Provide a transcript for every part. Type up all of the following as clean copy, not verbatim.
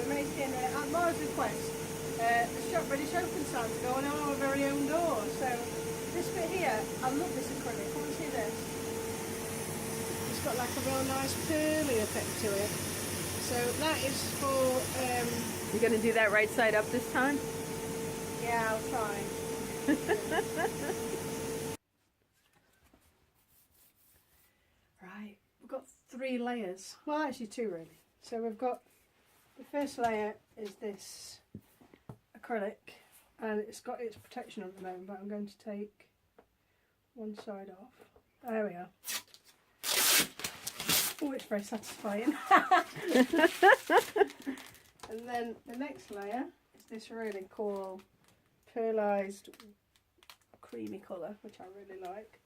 making, at Mara's request, the shop British open sign to go on our very own door. So this bit here, I love this acrylic. Come and see this. It's got like a real nice pearly effect to it. So that is for... You're going to do that right side up this time? yeah, I'll try. Right, we've got 3 layers. Well, actually 2 really. So we've got the first layer is this acrylic, and it's got its protection on at the moment, but I'm going to take one side off. There we are. Oh, it's very satisfying. And then the next layer is this really cool pearlised creamy colour, which I really like.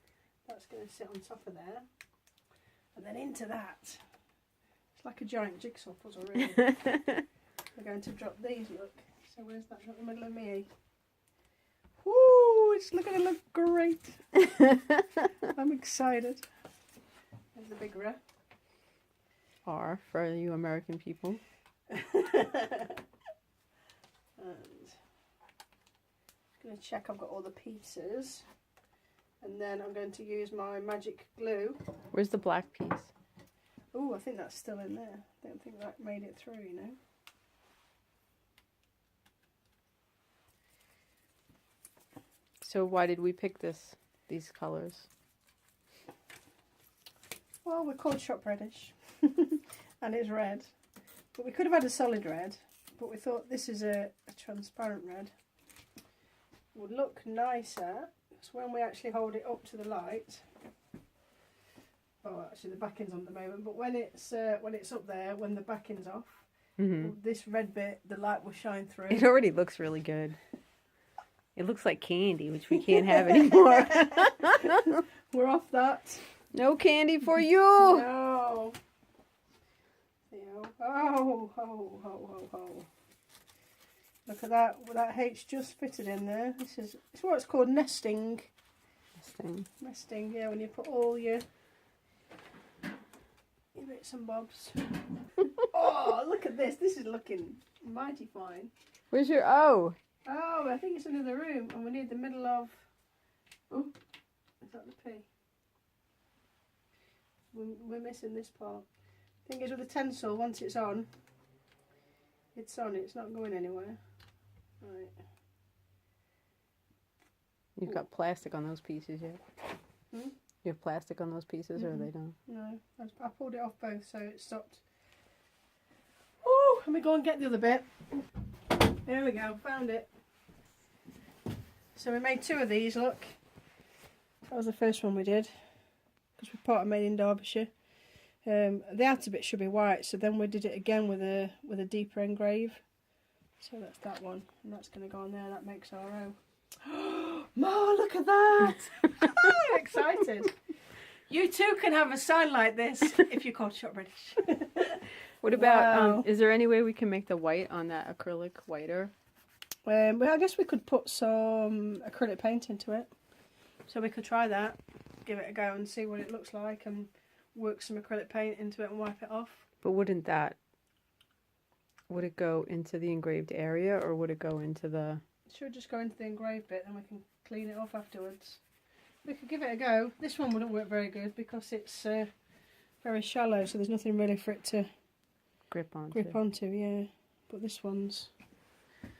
That's going to sit on top of there. And then into that, it's like a giant jigsaw puzzle really. We're going to drop these, look. So where's that? Got the middle of me. Woo! It's going to look great. I'm excited. There's the big wrap. R for you American people. And I'm going to check I've got all the pieces. And then I'm going to use my magic glue. Where's the black piece? Oh, I think that's still in there. I don't think that made it through, you know. So why did we pick these colors? Well, we're called shop reddish. And it's red. But we could have had a solid red. But we thought this is a transparent red. Would look nicer. So when we actually hold it up to the light, oh, actually the backing's on at the moment, but when it's up there, when the backing's off, this red bit, the light will shine through. It already looks really good. It looks like candy, which we can't have anymore. We're off that. No candy for you. No. Oh. Look at that. That H just fitted in there. It's what's called nesting. Nesting, yeah, when you put all your bits and bobs. Oh, look at this. This is looking mighty fine. Where's your O? Oh, I think it's in the room, and we need the middle of... Oh, is that the P? We're missing this part. Thing is, with the tensol, once it's on, it's not going anywhere. Right. You've got plastic on those pieces yet? Hmm? You have plastic on those pieces, or they don't? No, I pulled it off both, so it stopped. Oh, let me go and get the other bit. There we go, found it. So we made 2 of these, look. That was the first one we did, because we part made in Derbyshire. The outer bit should be white, so then we did it again with a deeper engrave. So that's that one, and that's going to go on there. That makes our O. Ma, look at that! I'm excited. You too can have a sign like this if you're called shop reddish. What about, Wow. Is there any way we can make the white on that acrylic whiter? Well, I guess we could put some acrylic paint into it. So we could try that, give it a go and see what it looks like, and work some acrylic paint into it and wipe it off. But would it go into the engraved area, or would it go into the... It should just go into the engraved bit, then we can clean it off afterwards. We could give it a go. This one wouldn't work very good because it's very shallow, so there's nothing really for it to grip onto, yeah. But this one's...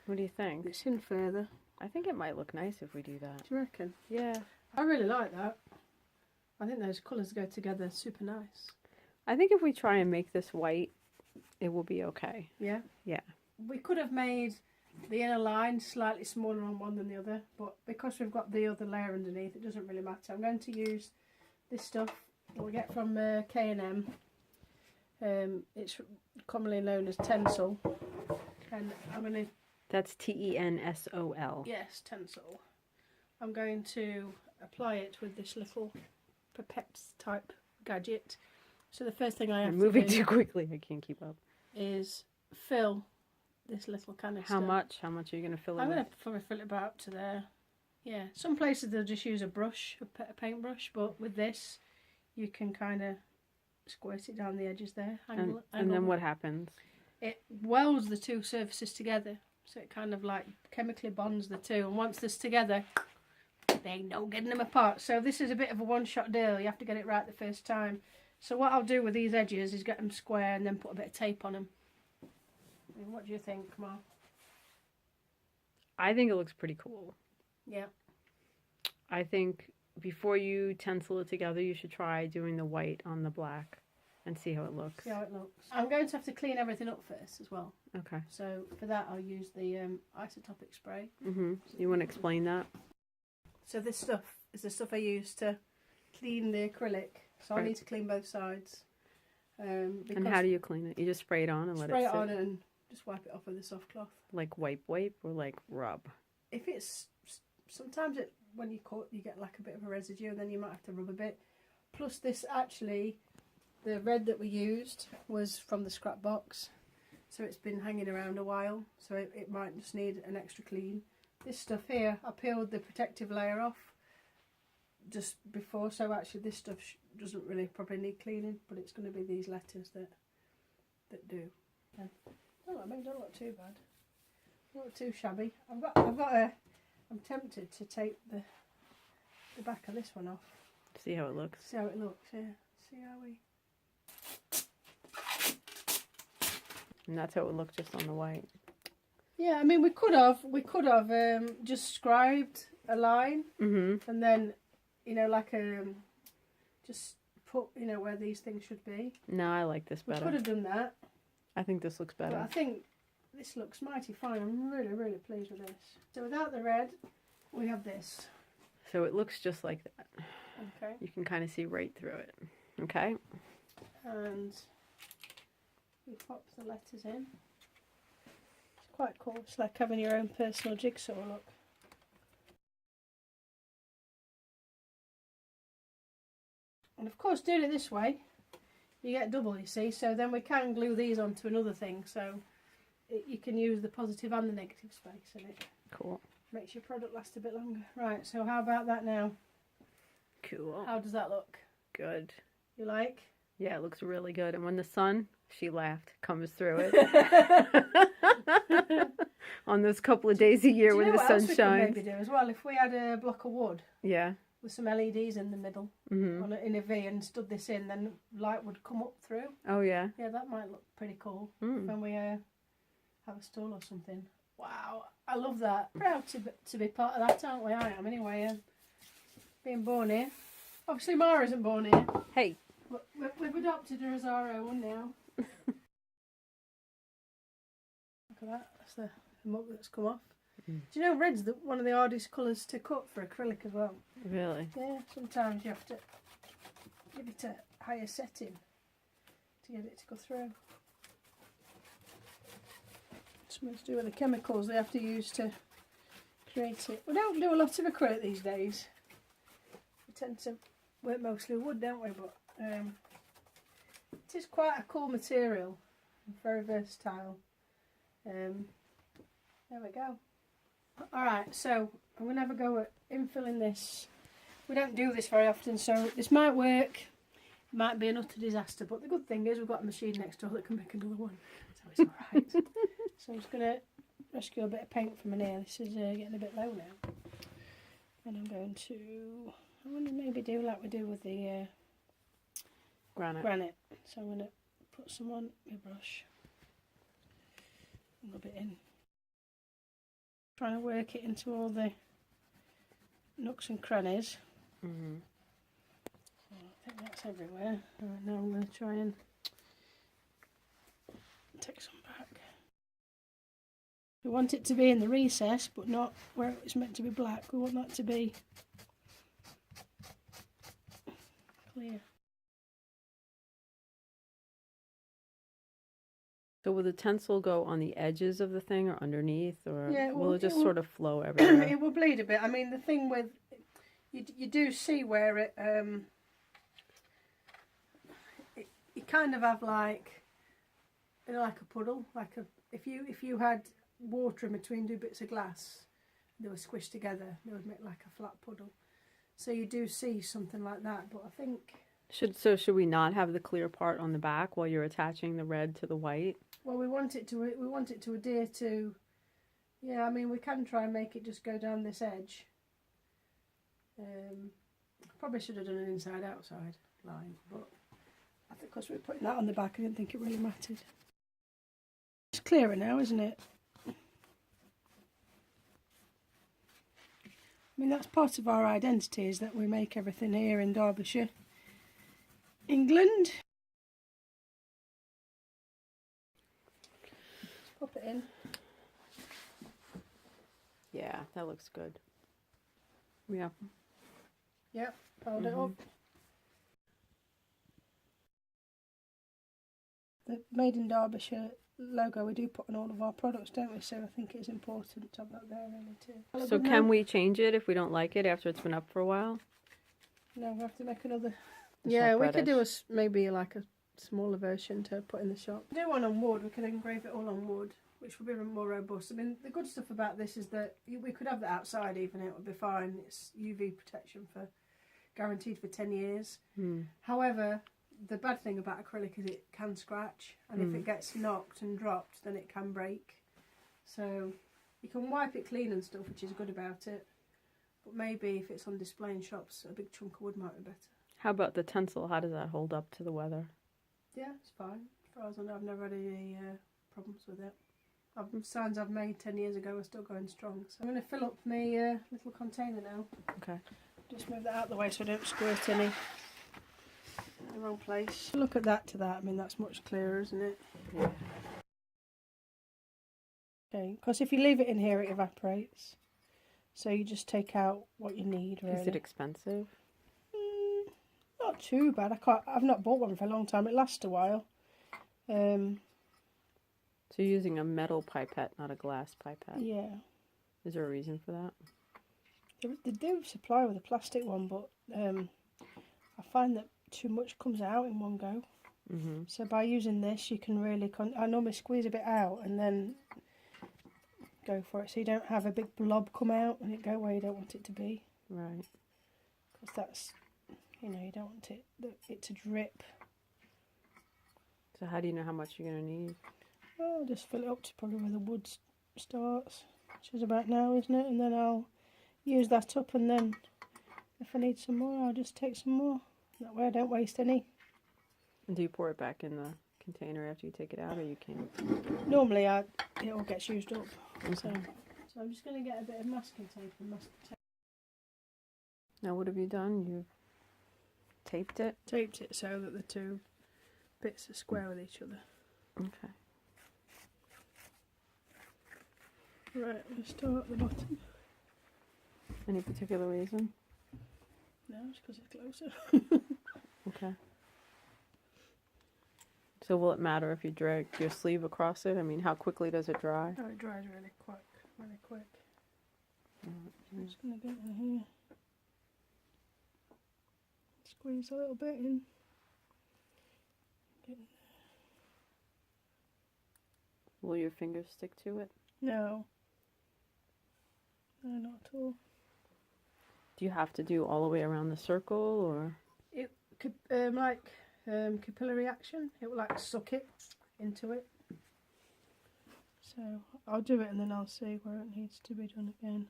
What do you think? It's in further. I think it might look nice if we do that. Do you reckon? Yeah. I really like that. I think those colours go together super nice. I think if we try and make this white, it will be okay. Yeah? Yeah. We could have made the inner line slightly smaller on one than the other, but because we've got the other layer underneath, it doesn't really matter. I'm going to use this stuff that we get from K&M. It's commonly known as tensol, and I'm going to... That's T-E-N-S-O-L. Yes, tensol. I'm going to apply it with this little pipette type gadget. So the first thing I have I'm moving to do too quickly, I can't keep up. is fill this little canister. How much? How much are you going to fill it I'm with? going to probably fill it about up to there. Yeah, some places they'll just use a brush, a paintbrush, but with this you can kind of squirt it down the edges there. And then what happens? it welds the two surfaces together. So it kind of like chemically bonds the two. And once this together, there ain't no getting them apart. So this is a bit of a one-shot deal. You have to get it right the first time. So what I'll do with these edges is get them square and then put a bit of tape on them. And what do you think? Come on. I think it looks pretty cool. Yeah. I think before you tensile it together, you should try doing the white on the black and see how it looks. See how it looks. I'm going to have to clean everything up first as well. Okay. So for that, I'll use the Isotopic spray. You want to explain that? So this stuff is the stuff I use to clean the acrylic. So I need to clean both sides. And how do you clean it? You just spray it on and let it sit? Spray it on and just wipe it off with a soft cloth. Like wipe or like rub? If it's... Sometimes when you cut, you get like a bit of a residue and then you might have to rub a bit. Plus this actually, the red that we used was from the scrap box. So it's been hanging around a while. So it might just need an extra clean. This stuff here, I peeled the protective layer off just before. So actually this stuff doesn't really probably need cleaning. But it's going to be these letters that do. And don't look too bad. Don't look too shabby. I'm tempted to take the back of this one off. See how it looks. See how it looks, yeah. See how we... And that's how it would look just on the white. Yeah, I mean we could have just scribed a line and then, you know, like just put, you know, where these things should be. No, I like this better. We could have done that. I think this looks better. But I think this looks mighty fine. I'm really, really pleased with this. So without the red, we have this. So it looks just like that. Okay. You can kind of see right through it. Okay. And we pop the letters in. It's quite cool. It's like having your own personal jigsaw look. And of course, doing it this way, you get double, you see. So then we can glue these onto another thing. So you can use the positive and the negative space in it. Cool. Makes your product last a bit longer. Right, so how about that now? Cool. How does that look? Good. You like? Yeah, it looks really good. And when the sun, she laughed, comes through it. On those couple of days a year when the sun shines. Maybe do as well if we had a block of wood. Yeah. With some LEDs in the middle in a V and stood this in, then light would come up through. Oh yeah. Yeah, that might look pretty cool when we have a stall or something. Wow, I love that. Proud to be part of that, aren't we? I am anyway. Being born here. Obviously, Mara isn't born here. Hey. But we've adopted her as our own now. Look at that. That's the mug that's come off. Do you know red's one of the hardest colours to cut for acrylic as well? Really? Yeah, sometimes you have to give it a higher setting to get it to go through. Something to do with the chemicals they have to use to create it. We don't do a lot of acrylic these days. We tend to work mostly wood, don't we? But it is quite a cool material, very versatile. There we go. Alright, so I'm going to have a go at infilling this. We don't do this very often, so this might work, might be an utter disaster, but the good thing is we've got a machine next door that can make another one, so it's alright. So I'm just going to rescue a bit of paint from in here. This is getting a bit low now. And I'm going to maybe do like we do with the granite. So I'm going to put some on my brush, rub it in. Trying to work it into all the nooks and crannies. So I think that's everywhere. Right, now I'm going to try and take some back. We want it to be in the recess, but not where it's meant to be black. We want that to be clear. So will the tensol go on the edges of the thing or underneath, or Yeah, will it just sort of flow everywhere? It will bleed a bit. I mean, the thing with you do see where it you kind of have like, you know, like a puddle, like if you had water in between two bits of glass, they were squished together, they would make like a flat puddle. So you do see something like that, but I think. Should we not have the clear part on the back while you're attaching the red to the white? Well, we want it to adhere to. Yeah, I mean we can try and make it just go down this edge. Probably should have done an inside-outside line, but I think because we're putting that on the back, I didn't think it really mattered. It's clearer now, isn't it? I mean, that's part of our identity, is that we make everything here in Derbyshire, England. Let's pop it in. Yeah, that looks good. Yeah. Yep, hold it up. The Made in Derbyshire logo we do put on all of our products, don't we? So I think it's important to have that there really too. So can we change it if we don't like it after it's been up for a while? No, we have to make another. The Yeah, shop we could do reddish. maybe like a smaller version to put in the shop. Do one on wood. We can engrave it all on wood, which will be more robust. I mean, the good stuff about this is that we could have that outside even, it would be fine. It's UV protection for guaranteed for 10 years. However, the bad thing about acrylic is it can scratch, and if it gets knocked and dropped, then it can break. So you can wipe it clean and stuff, which is good about it. But maybe if it's on display in shops, a big chunk of wood might be better. How about the tensol? How does that hold up to the weather? Yeah, it's fine. As far as I know, I've never had any problems with it. Signs I've made 10 years ago are still going strong. So I'm going to fill up my little container now. Okay. Just move that out of the way so I don't squirt any in the wrong place. Look at that to that. I mean, that's much clearer, isn't it? Yeah. Okay, because if you leave it in here, it evaporates. So you just take out what you need, really. Is it expensive? Not too bad. I've not bought one for a long time. It lasts a while. So you're using a metal pipette, not a glass pipette. Yeah. Is there a reason for that? They do supply with a plastic one, but I find that too much comes out in one go. So by using this, you can really... I normally squeeze a bit out and then go for it, so you don't have a big blob come out and it go where you don't want it to be. Right. Because that's... You know, you don't want it to drip. So how do you know how much you're going to need? Well, I'll just fill it up to probably where the wood starts, which is about now, isn't it? And then I'll use that up, and then if I need some more, I'll just take some more. That way I don't waste any. And do you pour it back in the container after you take it out, or you can't? Normally it all gets used up. Okay. So I'm just going to get a bit of masking tape and masking tape. Now what have you done? You've taped it? Taped it so that the two bits are square with each other. Okay. Right, we'll start at the bottom. Any particular reason? No, it's because it's closer. Okay. So will it matter if you drag your sleeve across it? I mean, how quickly does it dry? Oh, it dries really quick. I'm just going to get in here. Squeeze a little bit in. Get in there. Will your fingers stick to it? No. No, not at all. Do you have to do all the way around the circle, or? It could, capillary action. It will like suck it into it. So I'll do it and then I'll see where it needs to be done again.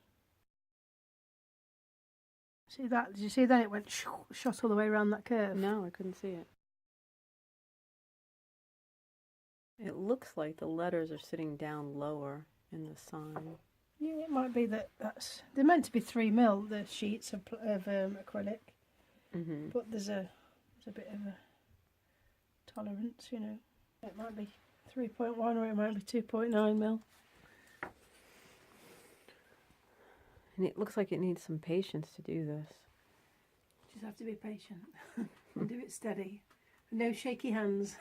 See that? Did you see that? It went shot all the way around that curve. No, I couldn't see it. It looks like the letters are sitting down lower in the sign. Yeah, it might be that's... They're meant to be 3mm, the sheets of acrylic. But there's a bit of a tolerance, you know. It might be 3.1 or it might be 2.9mm. And it looks like it needs some patience to do this. Just have to be patient and do it steady. No shaky hands.